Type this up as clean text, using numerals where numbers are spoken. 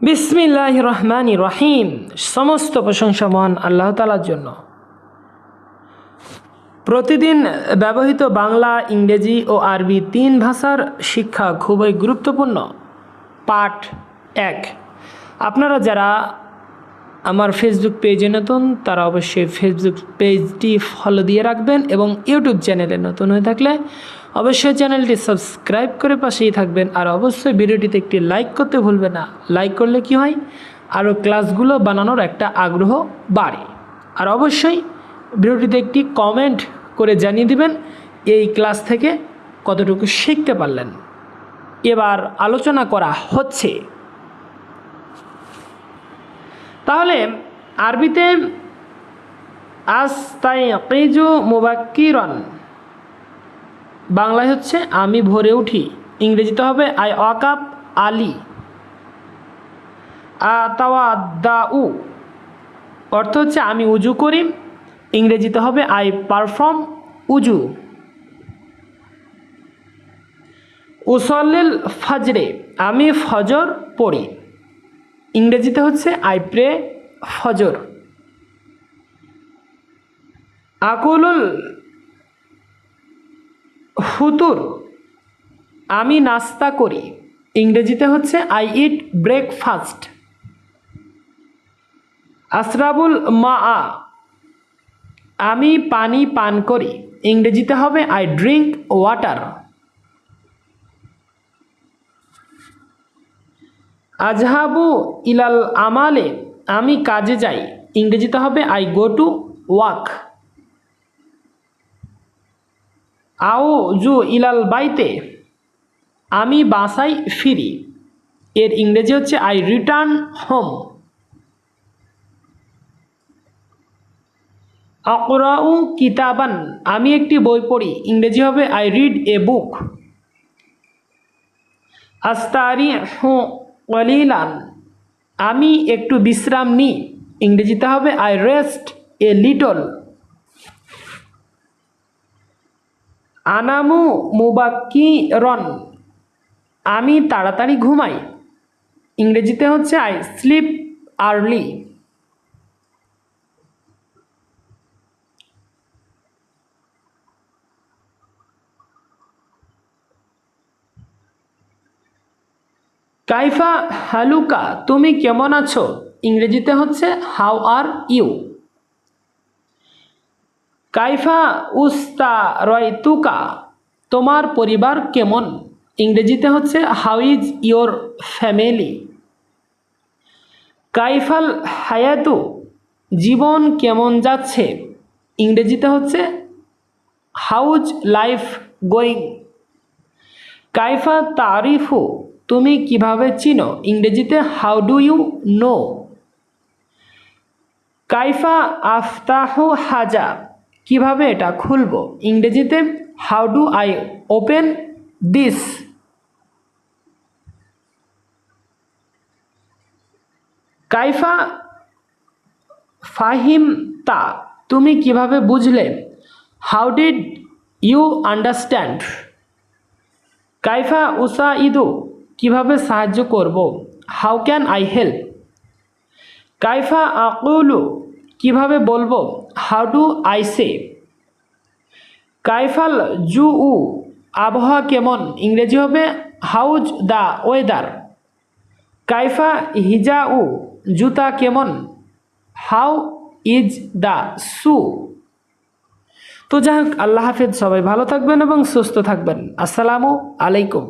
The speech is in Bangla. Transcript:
বিসমিল্লাহির রহমানির রহিম। সমস্ত প্রশংসা মহান আল্লাহ তাআলার জন্য। প্রতিদিন ব্যবহৃত বাংলা, ইংরেজি ও আরবি 3 ভাষার শিক্ষা খুবই গুরুত্বপূর্ণ। পাঠ 1। আপনারা যারা আমার ফেসবুক পেজে নতুন তারা অবশ্যই ফেসবুক পেজটি ফলো দিয়ে রাখবেন এবং ইউটিউব চ্যানেলে নতুন হয়ে থাকলে অবশ্যই চ্যানেলটি সাবস্ক্রাইব করে পাশেই থাকবেন। আর অবশ্যই ভিডিওটিতে একটি লাইক করতে ভুলবেন না। লাইক করলে কি হয়, আরও ক্লাসগুলো বানানোর একটা আগ্রহ বাড়ে। আর অবশ্যই ভিডিওটিতে একটি কমেন্ট করে জানিয়ে দিবেন এই ক্লাস থেকে কতটুকু শিখতে পারলেন। এবার আলোচনা করা হচ্ছে। তাহলে আরবিতে আস্তাইকিজু মুবাক্কিরান, বাংলায় হচ্ছে আমি ভোরে উঠি। ইংরেজিতে হবে আই ওয়াক আপ আর্লি। আতাওয়াদ্দাউ অর্থ হচ্ছে আমি উজু করি। ইংরেজিতে হবে আই পারফর্ম উজু। উসল্লিল ফজরে, আমি ফজর পড়ি। ইংরেজিতে হচ্ছে আই প্রে ফজর। আকুলুল ফুতুর, আমি নাস্তা করি। ইংরেজিতে হচ্ছে আই ইট ব্রেকফাস্ট। আশরাবুল মা, আমি পানি পান করি। ইংরেজিতে হবে আই ড্রিঙ্ক ওয়াটার। আজহাবু ইলাল আমালে, আমি কাজে যাই। ইংরেজিতে হবে আই গো টু ওয়ার্ক। আও জু ইলাল বাইতে, আমি বাসায় ফিরি। এর ইংরেজি হচ্ছে আই রিটার্ন হোম। আকরাউ কিতাবান, আমি একটি বই পড়ি। ইংরেজি হবে আই রিড এ বুক। আস্তারিহু কলিলান, আমি একটু বিশ্রাম নিই। ইংরেজিতে হবে আই রেস্ট এ লিটল। আনামু মুবাক্কিরন, আমি তাড়াতাড়ি ঘুমাই। ইংরেজিতে হচ্ছে আই স্লিপ আর্লি। কাইফা হালুকা, তুমি কেমন আছো। ইংরেজিতে হচ্ছে হাউ আর ইউ। কাইফা উস্তা রয়তুকা, তোমার পরিবার কেমন। ইংরেজিতে হচ্ছে হাউ ইজ ইয়োর ফ্যামিলি। কাইফাল হায়াতু, জীবন কেমন যাচ্ছে। ইংরেজিতে হচ্ছে হাউজ লাইফ গোয়িং। কাইফা তারিফু, তুমি কিভাবে চিনো। ইংরেজিতে হাউ ডু ইউ নো। কাইফা আফতাহু হাজা, কিভাবে এটা খুলবো। ইংরেজিতে how do I open this. কাইফা ফাহিমতা, তুমি কিভাবে বুঝলে। How did you understand. কাইফা উসাইদু, কিভাবে সাহায্য করব। How can I help. কাইফা আকুলু, কিভাবে বলবো। How do I say. কাইফাল জু উ, আবহাওয়া কেমন। ইংরেজি হবে হাউজ দ্য ওয়েদার। কাইফা হিজা উ, জুতা কেমন। হাউ ইজ দ্য শু। তো যাই হোক, আল্লাহ হাফেজ। সবাই ভালো থাকবেন এবং সুস্থ থাকবেন। আসসালামু আলাইকুম।